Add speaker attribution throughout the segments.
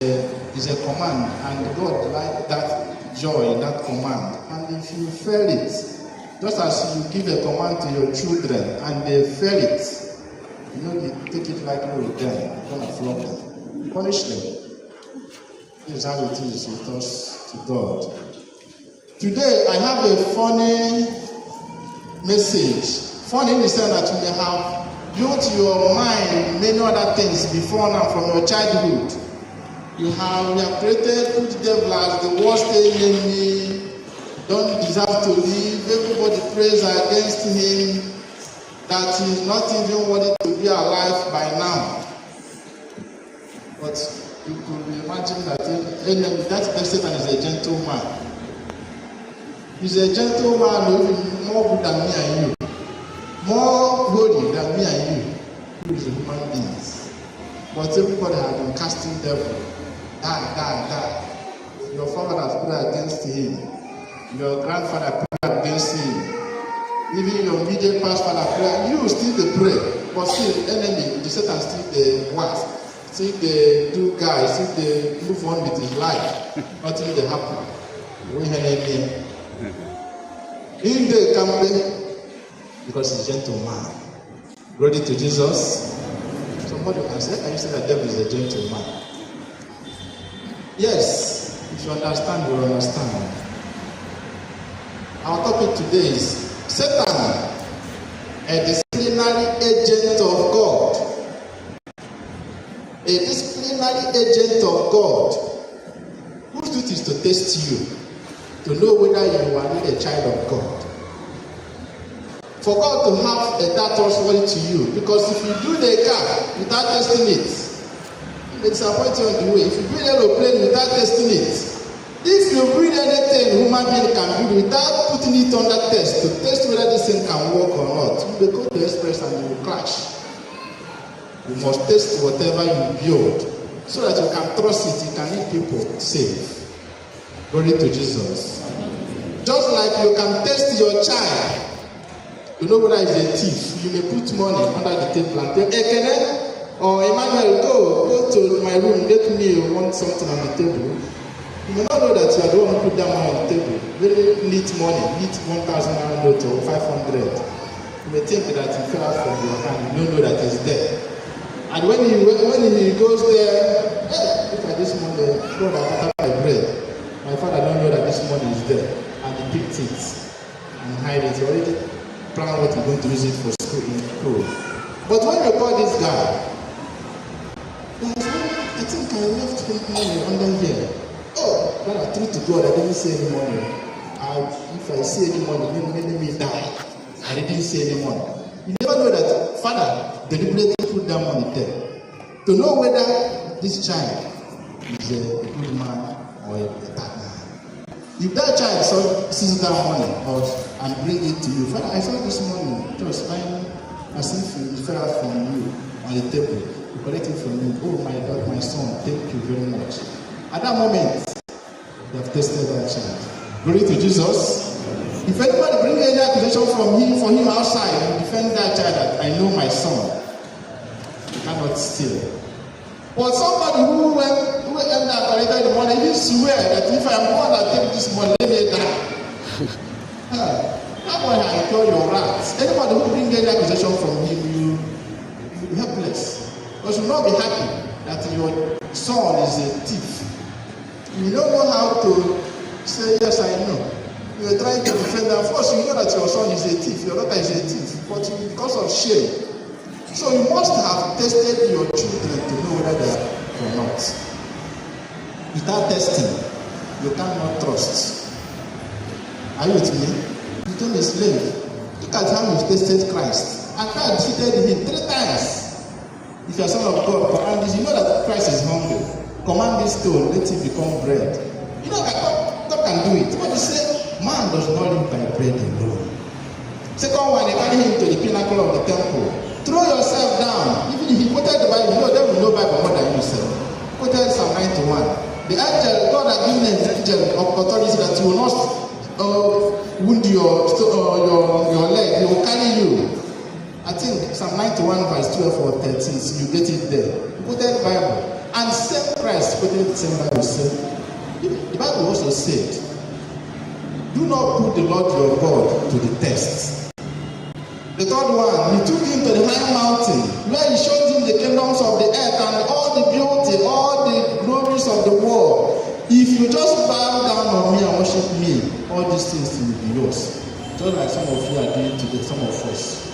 Speaker 1: is a command, and God likes that joy in that command. And if you fail it, just as you give a command to your children and they fail it, you know, you take it lightly with them, you're going to flog them, punish them. This is how it is with us to God. Today, I have a funny message. Funny in the sense that you may have built your mind many other things before now from your childhood. We have created put devil as the worst enemy, don't deserve to live, everybody prays against him, that he's not even worthy to be alive by now. But you could imagine that that Satan is a gentleman. He's a gentleman who is more good than me and you, more holy than me and you, who is a human being. But everybody has been casting devil. Die. Your father has prayed against him. Your grandfather prayed against him. Even your immediate past father prayed. You still the pray, but still enemy, the Satan still the what? Still the do guy, still the move on with his life. Nothing will happen. We have him. In the company, because he's a gentleman. Glory to Jesus. Somebody can say, I say that devil is a gentleman. Yes, if you understand, you will understand. Our topic today is Satan, a disciplinary agent of God. A disciplinary agent of God, whose duty is to test you, to know whether you are really a child of God. For God to have a that trustworthy to you, because if you do the car without testing it, it may disappoint you on the way. If you build an aeroplane without testing it, if you build anything human being can build without putting it under test, to test whether this thing can work or not, you will go to the express and you will crash. You must test whatever you build so that you can trust it, you can make people safe. Glory to Jesus. Just like you can test your child, you know whether he's a thief. You may put money under the table and tell Ekene or Emmanuel, go to my room, let me want something on the table. You may not know that you are the one who put that money on the table. Really neat money, neat 1,000 note or 500. You may think that it fell out from your hand. You don't know that it's there. And when he goes there, hey, look at this money, God, I have my bread. My father don't know that this money is there. And he picked it and hide it. He already planned what he's going to use it for school. But when you call this guy, I think I left him money under here. Oh, when I treat to God, I didn't see any money. If I see any money, let me die. I didn't see any money. You never know that Father deliberately put that money there to know whether this child is a good man or a bad man. If that child sees that money and bring it to you, Father, I saw this money just lying as if it fell out from you on the table. You collect it from you. Oh my God, my son, thank you very much. At that moment, you have tested that child. Glory to Jesus. If anybody brings any accusation for him outside, you defend that child that I know my son. You cannot steal. But somebody who ended up collecting the money, he swear that if I am one that take this money, let me die. That boy has incurred your wrath. Anybody who brings any accusation from him, you be helpless. Because you will not be happy that your son is a thief. You don't know how to say, yes, I know. You are trying to defend them. First, you know that your son is a thief, your daughter is a thief, but because of shame. So you must have tested your children to know whether they are or not. Without testing, you cannot trust. Are you with me? You become a slave. Look at how you tested Christ. And Christ defeated him 3 times. If you are son of God, command this. You know that Christ is hungry. Command this stone, let it become bread. You know that God can do it. What you say? Man does not live by bread alone. Second one, they carry him to the pinnacle of the temple. Throw yourself down. Even if he quoted the Bible, you know they will know Bible more than yourself. Quoted Psalm 91. The angel, God has given an angel of authority that you will not wound your leg. He will carry you. I think Psalm 91 verse 12 or 13. So you get it there. Quoted the Bible. And same Christ quoting the same Bible said, the Bible also said, do not put the Lord your God to the test. The third one, he took him to the high mountain, where he showed him the kingdoms of the earth and all the beauty, all the glories of the world. If you just bow down on me and worship me, all these things will be yours. Just like some of you are doing today, some of us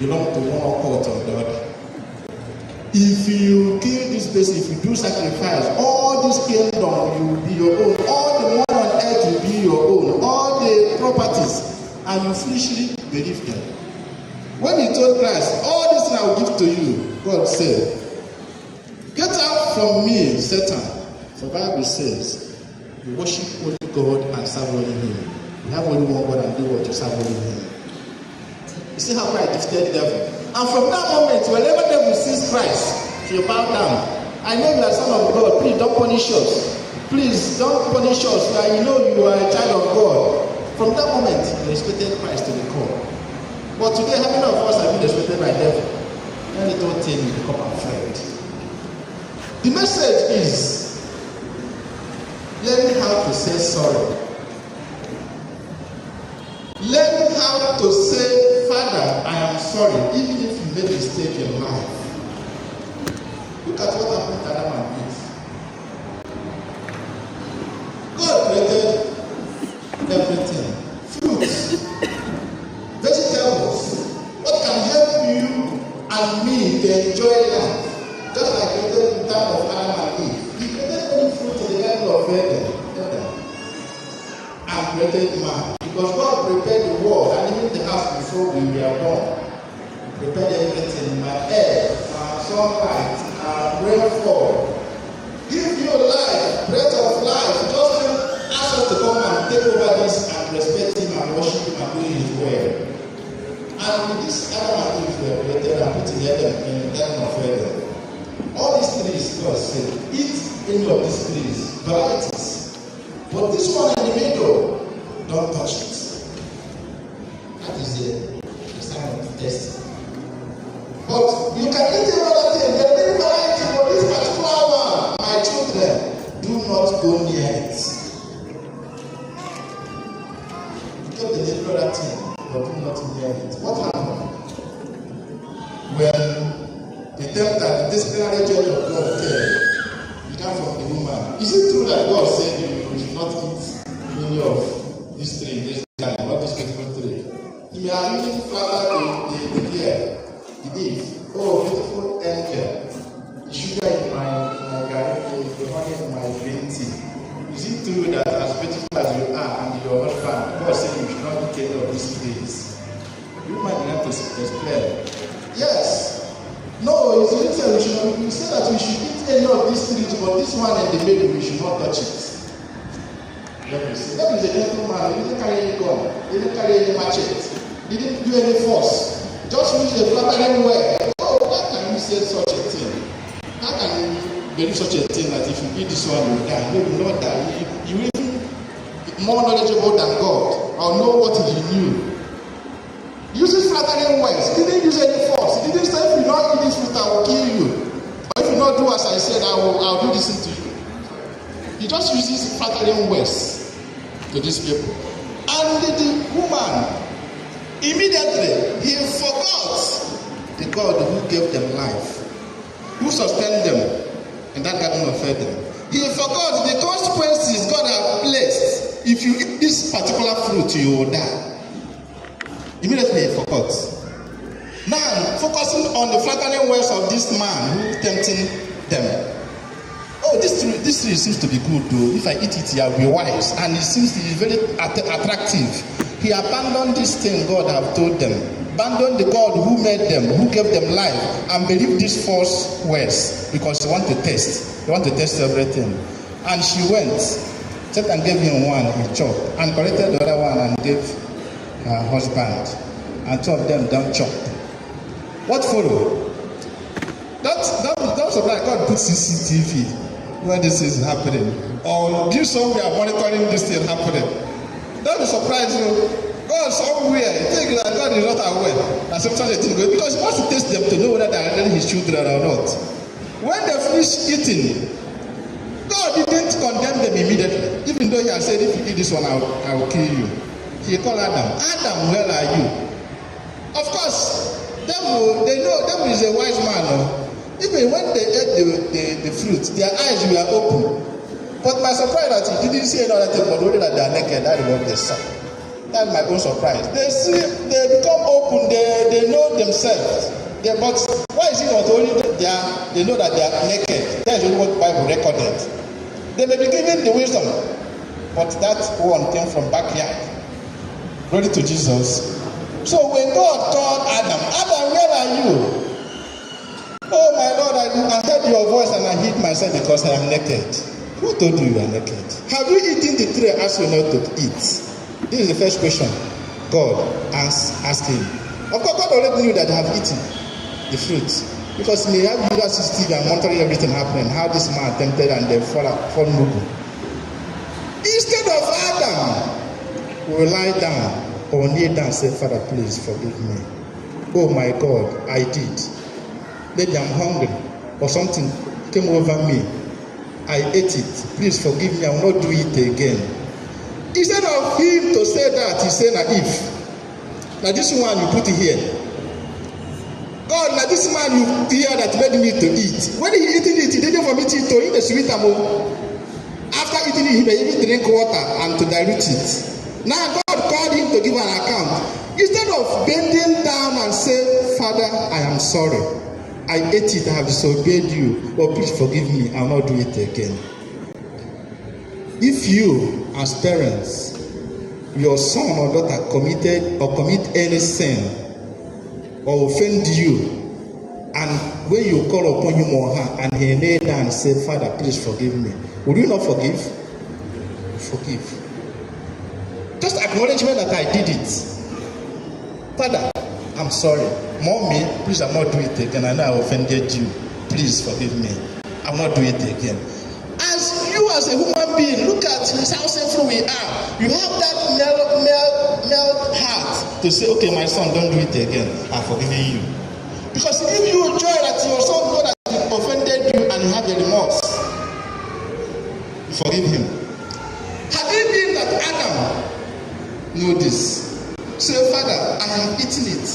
Speaker 1: belong to one court or the other. If you kill this person, if you do sacrifice, all this kingdom will be your own. All the money on earth will be your own. All the properties, and you foolishly believe them. When he told Christ, all this I will give to you, God said, get out from me, Satan. For the Bible says, you worship only God and serve only him. You have only one God and do what you serve only him. You see how Christ defeated the devil? And from that moment, whenever the devil sees Christ, you bow down. I know you are son of God. Please don't punish us. Please don't punish us. You know you are a child of God. From that moment, you respected Christ to the core. But today, how many of us have been respected by the devil? Any little thing you become afraid. The message is learn how to say sorry. Learn how to say, Father, I am sorry, even if you made a mistake in life. Look at what happened to Adam and Eve. God created everything. Fruits, vegetables, what can help you and me to enjoy life. Just like he created the time of Adam and Eve. He created only fruit in the Garden of Eden. And created man. Because God prepared the world and even the house before we were born. Prepared everything, my air, my sunlight, our rainfall. Give you life, breath of life. Just ask us to come and take over this and respect him and worship him and do his will. And with this Adam and Eve were created and put together in the Garden of Eden. All these trees, God said, eat any of these trees, varieties. But this one in the middle, don't touch it. That is the sign of destiny. But you can eat another thing. There are many varieties, but this particular one, my children, do not go near it. You get the neighbor thing, but do not near it. What happened? When the tempter, the disciplinary judge of God came, he came from the woman. Is it true that God said you should not eat any of this tree, this guy, not this particular tree? He may have even flattered the deer, the Eve. Oh, beautiful angel, the sugar in my garden, the honey in my green tea. Is it true that as beautiful as you are and your husband, God said you should not eat any of these trees? You might have to explain. Yes. No, it's written we should not. We say that we should eat any of these trees, but this one in the middle we should not touch it. Let me see. That is a gentleman. He didn't carry any gun. He didn't carry any machete. He didn't do any force. Just use the flattering word. Oh, how can you say such a thing? How can you believe such a thing that if you eat this one, you will die? You will not die. You will even be more knowledgeable than God or know what he knew. Using flattering words. He didn't use any force. He didn't say, if you not eat this fruit, I will kill you. Or if you not do as I said, I'll do this to you. He just uses flattering words to these people. And the woman, immediately, he forgot the God who gave them life, who sustained them in that Garden of Eden. He forgot the consequences God had placed. If you eat this particular fruit, you will die. Immediately he forgot. Now, focusing on the flattering words of this man who tempting them. Oh, this tree seems to be good though. If I eat it, I will be wise. And it seems to be very attractive. He abandoned this thing God have told them. Abandoned the God who made them, who gave them life, and believed these false words because he want to test. He want to test everything. And she went. Satan gave him one, he chopped, and corrected the other one and gave her husband. And two of them don't chop. What followed? Don't surprise. God put CCTV when this is happening. Or do somewhere monitoring this thing happening. Don't be surprised, God somewhere, you think that God is not aware that such a thing goes, because he wants to test them to know whether they are really his children or not. When they finish eating, immediately. Even though he had said, if you do this one, I will kill you. He called Adam. Adam, where are you? Of course, devil, they know devil is a wise man. No? Even when they ate the fruit, their eyes were open. But my surprise that he didn't see another thing, but only that they are naked. That is what they saw. That's my own surprise. They become open. They know themselves. But why is it not only they know that they are naked? That is only what the Bible recorded. They may be given the wisdom, but that one came from backyard. Glory to Jesus. So when God called Adam, where are you? Oh my Lord, I heard your voice and I hid myself because I am naked. Who told you are naked? Have you eaten the tree I asked you not to eat? This is the first question God asked him. Of course, God already knew that they have eaten the fruit. Because he may have used CCTV and monitoring everything happening, how this man tempted and they fall noble. Instead of Adam, will lie down or kneel down and say, Father, please forgive me. Oh my God, I did. Maybe I'm hungry or something came over me. I ate it. Please forgive me. I will not do it again. Instead of him to say that, he said, now this one you put it here. God, now this man you hear that made me to eat. When he eating it, he didn't vomit it to eat the sweet ammo. After eating it, he may even drink water and to dilute it. Now God called him to give an account. Instead of bending down and say, Father, I am sorry. I ate it, I have disobeyed you. Oh, please forgive me, I will not do it again. If you, as parents, your son or daughter committed or commit any sin or offend you, and when you call upon him or her and he lay down and say, Father, please forgive me, would you not forgive? Forgive. Just acknowledgement that I did it. Father, I'm sorry. Mommy, please, I'll not do it again. I know I offended you. Please forgive me. I'll not do it again. As you as a human being, look at how sinful we are. You have that melt heart to say, okay, my son, don't do it again. I'm forgiving you. Because if you enjoy that your son know that he offended you and you have a remorse, you forgive him. Had it been that Adam know this, say, Father, I have eaten it.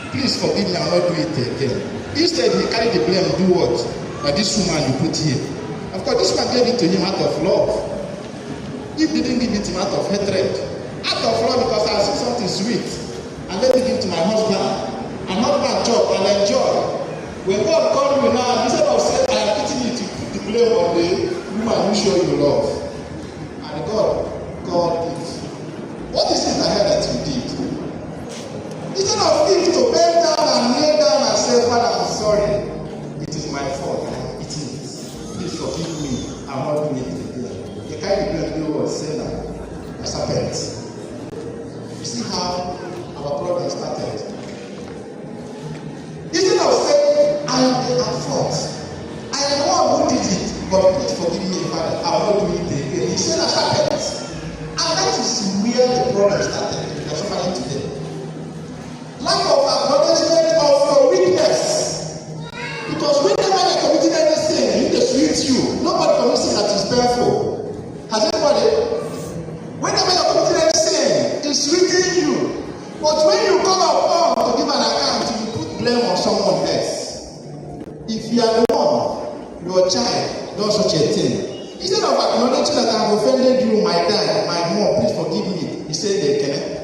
Speaker 1: Please forgive me, I will not do it again. Instead, he carried the blame, do what? But this woman you put here. Of course, this man gave it to him out of love. He didn't give it to him out of hatred. Out of love, because I see something sweet. And let me give it to my husband. And husband chop and enjoy. When God called you now, instead of saying, I am eating it, you put the blame on the woman who show you love. And God called it. What is it ahead that you did? Instead of him to bend down and kneel down and say, Father, I'm sorry. It is my fault. I am eating it. Please forgive me. I'm not doing it again. The kind of people who was saying that, a serpent. You see how our problem started. Instead of saying, I am at fault. I am the one who did it. But please forgive me, Father. I will not do it again. He said a serpent. And that is where the problem started. If you are somebody today. Lack of acknowledgement of your weakness. Because whenever you are committing any sin, it is with you. Nobody commits sin that is painful. Has anybody? Whenever you are committing any sin, it's within you. But when you call upon to give an account, you put blame on someone else. If you are the one, your child does such a thing. Instead of acknowledging that I have offended you, my dad, my mom, please forgive me. He said they can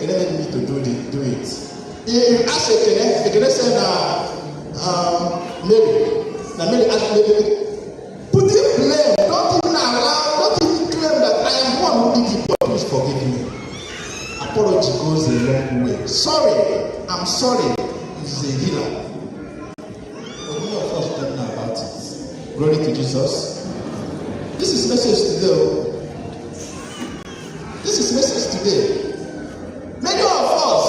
Speaker 1: let me to do it. He asked Ekene said, Mary asked Mary, put the blame, don't even claim that I am one who did it, but please forgive me. Apology goes a long way. Sorry, I'm sorry, is a healer. But many of us don't know about it. Glory to Jesus. This is message today. This is message today. Many of us,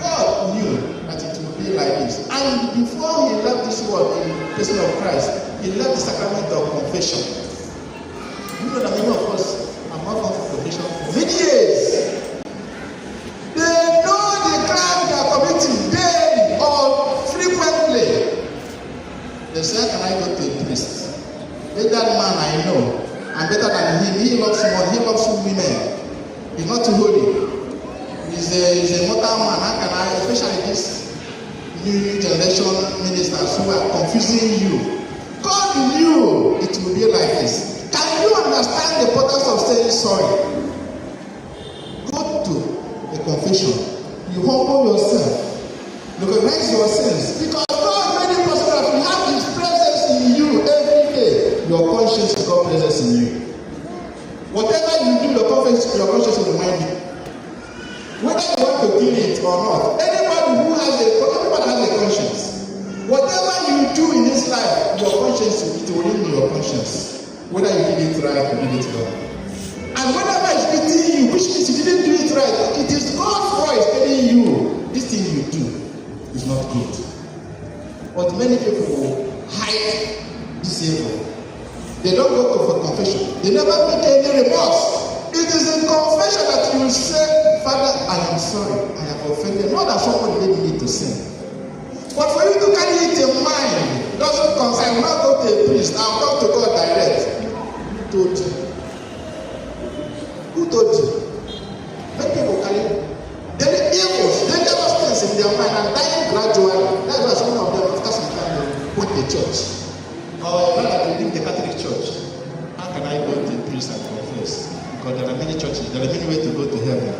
Speaker 1: God knew that it would be like this. And before he left this world in the person of Christ, he left the sacrament of confession. You know that many of us have not gone for confession for many years. They know the crime they are committing daily or frequently. They say, can I go to a priest? Let that man I know I'm better than him. He loves money. He loves women. He's not too holy. He's a mortal man. How can I, especially this new generation ministers who are confusing you? God knew it will be like this. Can you understand the importance of saying sorry? Go to a confession. You humble yourself. Recognize your sins. Because God made it possible that you have His presence in you every day. Your conscience is God's presence in you. Whatever you do, your conscience will remind you. Whether you want to kill it or not, everybody has a conscience. Whatever you do in this life, your conscience will ring your conscience. Whether you did it right or did it wrong. And whenever it's beating you, which means you didn't do it right, it is God's voice telling you this thing you do is not good. But many people hide this evil. They don't go for confession. They never make any remorse. It is in confession that you will say, Father, I am sorry. I have offended. Not that someone made me to sin. But for you to carry it in mind, doesn't concern. I'm not go to a priest. I'll talk to God direct. Who told you? Who told you? Many people carry there are evils, dangerous things in their mind and dying gradually. That's why some of them, after some time, they quit the church. Or rather, they leave the Catholic Church. How can I go to a priest and confess? Because there are many churches, there are many ways to go to heaven.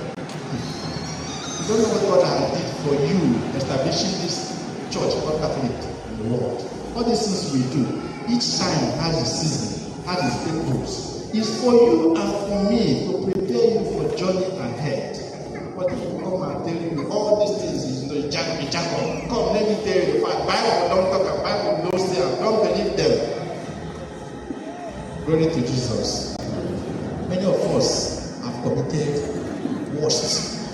Speaker 1: You don't know what God has did for you, establishing this church, not Catholic, in the world. All these things we do, each time has a season, has its purpose. It's for you and for me to prepare you for journey ahead. But people come and tell you all these things is jargon. Come, let me tell you the fact. Bible don't talk about, Bible don't say, don't believe them. Glory to Jesus. Many of us have committed worst.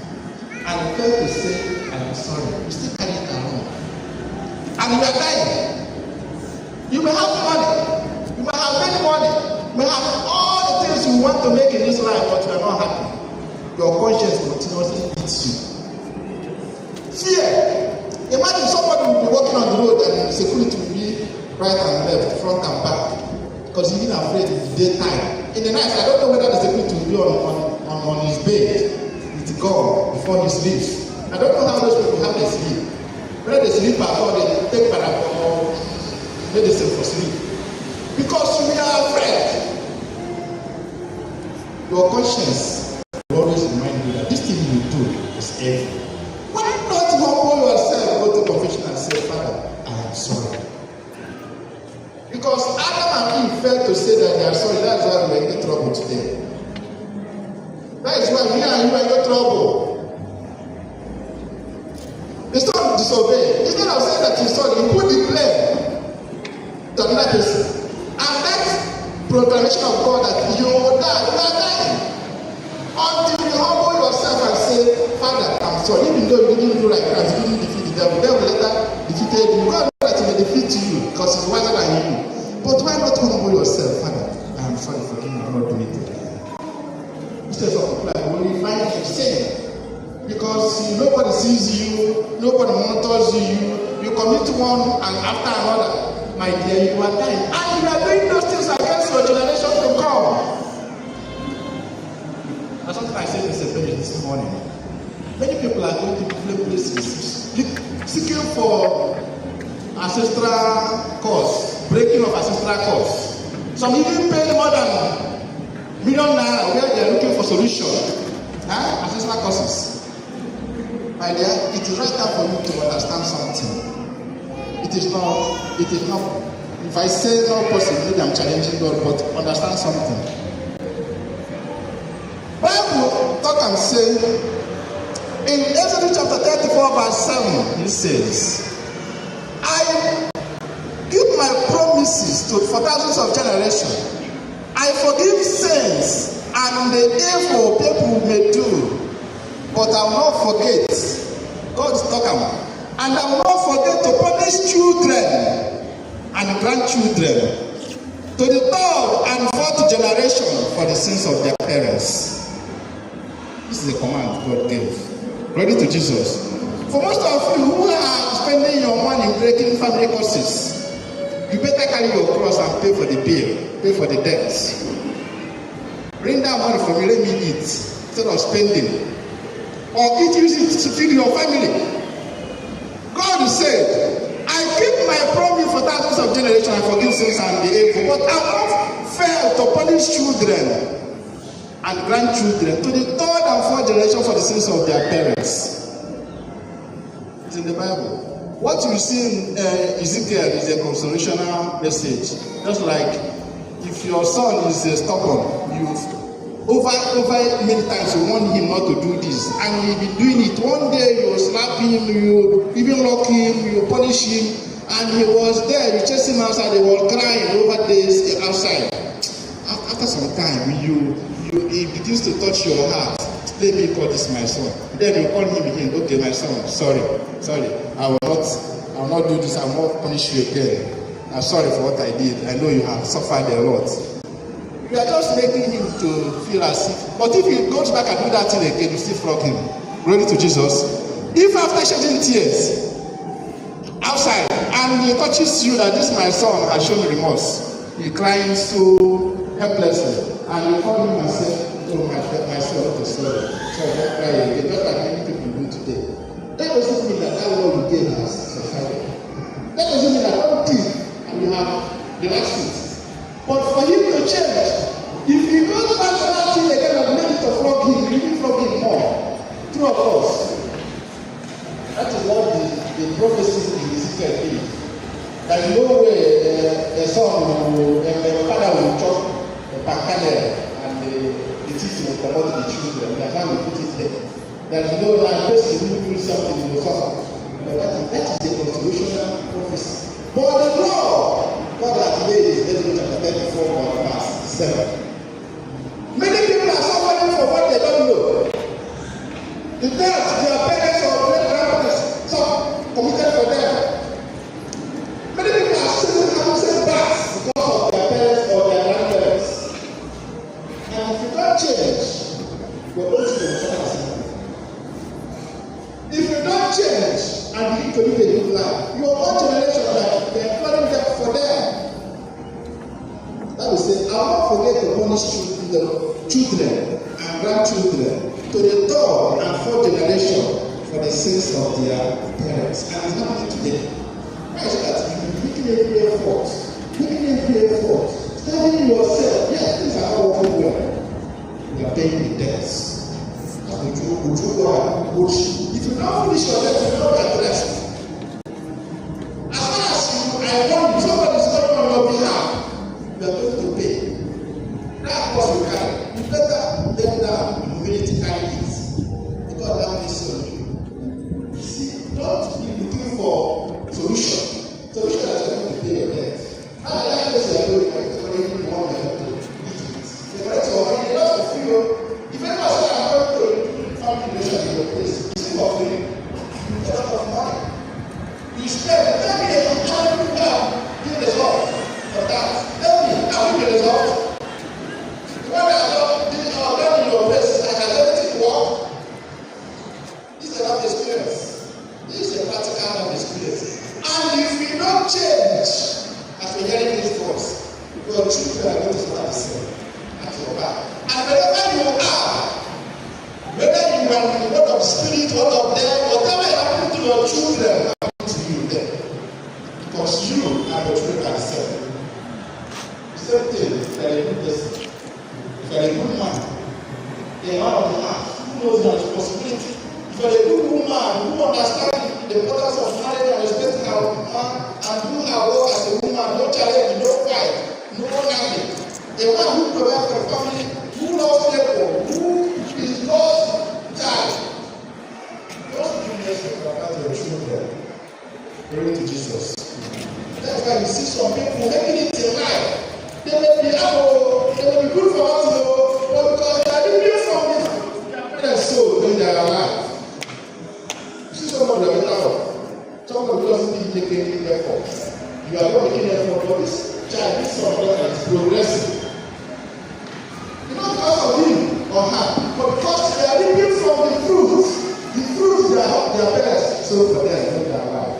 Speaker 1: And fail to say, I am sorry. You still carry it around. And you are dying. You may have money. You may have many money. You may have all the things you want to make in this life, but you are not happy. Your conscience continuously beats you. Fear. Imagine somebody will be walking on the road and security will be right and left, front and back. Because he's even afraid in the daytime. In the night, I don't know whether the security will be on his bed with God before he sleeps. I don't know how those people have their sleep. Whether they sleep at all, they take paracetamol or medicine for sleep. Because we are afraid. Your conscience will always remind you that this thing you do is evil. Why not humble yourself, go to confession and say, Father, I am sorry. Because Adam and Eve failed to say that they are sorry. That's why we are in trouble today. That is why we are in trouble. They stop disobeying. Instead of saying that he's sorry, he put the blame to another person. And that proclamation of God that you will die, you are dying. Until you humble yourself and say, Father, I'm sorry. Even though you didn't do like Christ, you didn't defeat the devil later defeated you. God knows that he may defeat you because he's wiser than you. But why not humble yourself, Father? I am sorry, forgive me, I'm not doing it again. Instead of complying, when you find you sin, because nobody sees you, nobody monitors you, you commit one and after another, my dear, you are dying. And you are doing those things against your generation to come. That's something I said in September this morning. Many people are going to different places seeking for ancestral cause, breaking of ancestral cause. Some even pay more than $1 million where they are looking for solution. Ancestral causes. My dear, it is right time for you to understand something. It is not, if I say no possible, maybe I'm challenging God, but understand something. Bible talk and say, in Exodus chapter 34 verse 7, it says, I give my promises for thousands of generations. I forgive sins and the evil people may do, but I will not forget. God is talking, and I will not forget to punish children and grandchildren to the third and fourth generation for the sins of their parents. This is a command God gave. Glory to Jesus. For most of you who are spending your money breaking family curses, you better carry your cross and pay for the bill, pay for the debts. Bring that money for me, let me eat instead of spending. Or use it to feed your family. God said, I keep my promise for thousands of generations and forgive sins and the evil, but I will not fail to punish children and grandchildren to the third and fourth generation for the sins of their parents. It's in the Bible. What you see in Ezekiel is a consolational message. Just like if your son is stubborn, you've over many times you want him not to do this, and he'll be doing it. One day you slap him, you even lock him, you punish him, and he was there. You chase him outside, he was crying over this outside. After some time, he begins to touch your heart. Let me call this my son. Then you call him again. Okay, my son, sorry, I will not do this. I will not punish you again. I'm sorry for what I did. I know you have suffered a lot. You are just making him to feel as if. But if he goes back and do that thing again, you still flog him. Glory to Jesus. If after shedding tears outside and he touches you that this my son has shown remorse, he crying so helplessly, and you call him and say, "Oh my son, okay, sorry, don't cry again," not like many people do today. That doesn't mean that what you gave has suffered. That doesn't mean that one thing and you have relaxed it. But for him to change, if he goes back to that thing again and make it to flog him, you will flog him more. True of course. That is what the prophecy in Ezekiel is. There is no way a son will, a father will chop a pancake and the teeth will come out to the children. The father will put it there. There is no person who will do something in the suffer. But that is the constitutional prophecy. But the law, God has made it, Leviticus chapter 34, verse 7. Many people are suffering for what they don't know. The death their parents or great grandparents committed for them. Many people are still having backs because of their parents or their grandparents. And if you don't change, your own children will suffer. If you don't change and begin to live a good life, your own generation that they are planning them for them. That will say, I will not forget to punish children and grandchildren to the third and fourth generation for the sins of their parents. And it's happening today. Why is that? Making every effort, telling yourself, yes, things are not working well. You are paying the debts. If you don't finish your debt, you will not get rest. As far as I want somebody is coming on your behalf, you are going to pay. That cost you carry. You better let down the humility carry it. Because that is on you. See, don't be looking for solution. Solution that you going to pay your debt. How the other person are going to already want to help you. The correct one, you don't fulfill. If anyone says I'm going to family relation in your place, it's still offering a lot of money. You spend 10 minutes on trying to put down, give the result for that. Tell me, are we the result? When I don't do it in your place, I can let it work. This is enough experience. This is a practical enough experience. And if we don't change, as we're hearing this voice, your children are going to start the same at your back. And wherever you are, whether you are in the word of spirit, word of death, whatever happened to your children, happened to you then. Because you and your children are the same. The same thing, if you are a good person, if you are a good man, a man of the house, who knows your responsibility. If you are a good woman, who understands the importance of marriage and respecting her man, and do her work as a woman, no challenge, no fight, no nothing. A man who provides for family, who loves people, who is God's child. Just do this about your children. Glory to Jesus. That's why you see some people making it in life. They may be good for us, but because they are living from their parents' soul when they are alive. You see somebody that is out. Somebody doesn't take any effort. You are not making effort for this child. This son is progressing. Not because of him or her, but because they are living from the fruits their parents sow for them when they are alive.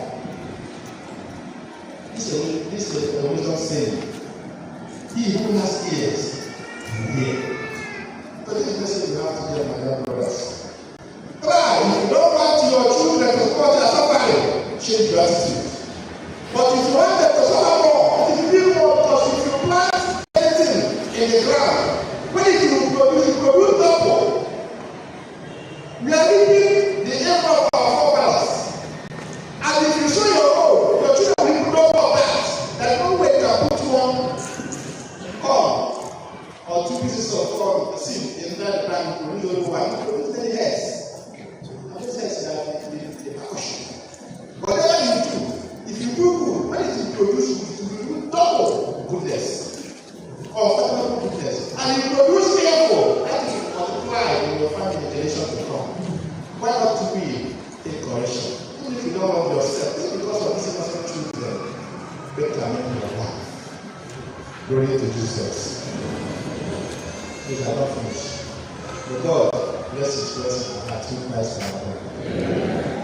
Speaker 1: This is a religious saying. He who has ears, hear. you have to do, my young brothers. Try. If you don't want your children to support their suffering, change your attitude. But if you want them to suffer more, if you feel more, because if you plant anything in the ground, when it will produce double. We are reaping the effort of our forefathers. And if you show your own, your children will know about that. There's no way you can put one corn or 2 pieces of corn seed in that plant to produce only one. You produce many heads. And those heads are the caution. Whatever you do, if you do good, when it will produce, it will double goodness. Or double goodness. And it produce evil. That is multiply in your family generation to come. Why not to be a correction? Even if you don't want yourself, just because of this innocent children, reclaiming your life. Glory to Jesus. We are not finished. May God bless His blessing and Christ our Lord.